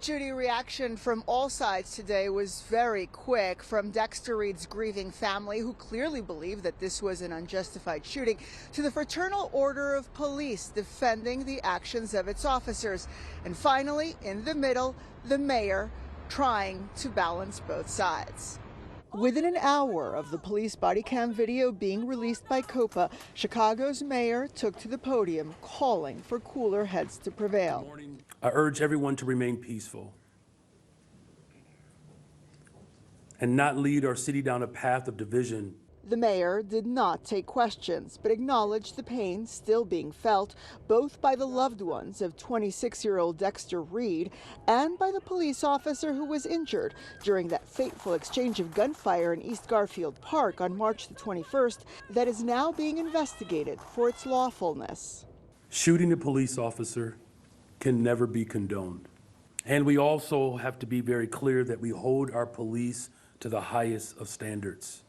Judy, reaction from all sides today was very quick, from Dexter Reed's grieving family, who clearly believe that this was an unjustified shooting, to the Fraternal Order of Police defending the actions of its officers. And finally, in the middle, the mayor trying to balance both sides. Within an hour of the police body cam video being released by COPA, Chicago's mayor took to the podium calling for cooler heads to prevail. I urge everyone to remain peaceful and not lead our city down a path of division. The mayor did not take questions, but acknowledged the pain still being felt, both by the loved ones of 26-year-old Dexter Reed and by the police officer who was injured during that fateful exchange of gunfire in East Garfield Park on March the 21st that is now being investigated for its lawfulness. Shooting a police officer can never be condoned. And we also have to be very clear that we hold our police to the highest of standards.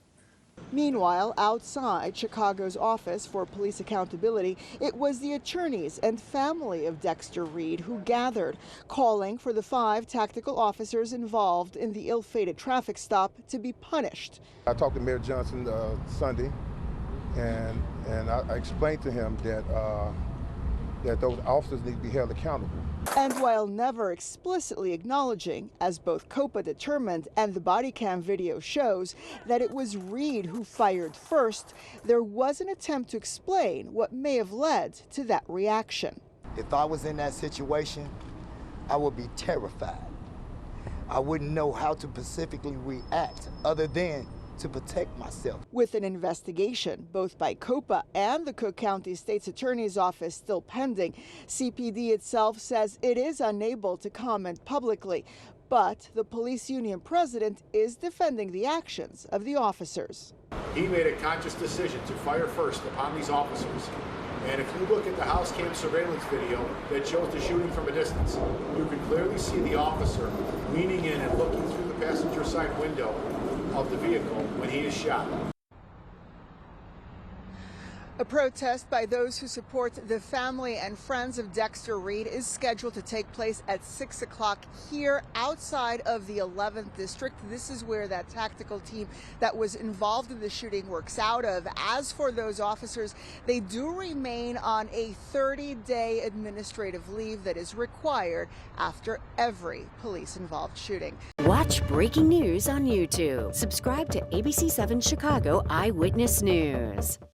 Meanwhile, outside Chicago's Office for Police Accountability, it was the attorneys and family of Dexter Reed who gathered, calling for the 5 tactical officers involved in the ill-fated traffic stop to be punished. I talked to Mayor Johnson Sunday, and I explained to him that those officers need to be held accountable. And while never explicitly acknowledging, as both COPA determined and the body cam video shows, that it was Reed who fired first, there was an attempt to explain what may have led to that reaction. If I was in that situation, I would be terrified. I wouldn't know how to specifically react other than to protect myself. With an investigation, both by COPA and the Cook County State's Attorney's Office still pending, CPD itself says it is unable to comment publicly, but the police union president is defending the actions of the officers. He made a conscious decision to fire first upon these officers. And if you look at the house cam surveillance video that shows the shooting from a distance, you can clearly see the officer leaning in and looking through the passenger side window of the vehicle when he is shot. A protest by those who support the family and friends of Dexter Reed is scheduled to take place at 6 o'clock here outside of the 11th District. This is where that tactical team that was involved in the shooting works out of. As for those officers, they do remain on a 30-day administrative leave that is required after every police-involved shooting. Watch breaking news on YouTube. Subscribe to ABC7 Chicago Eyewitness News.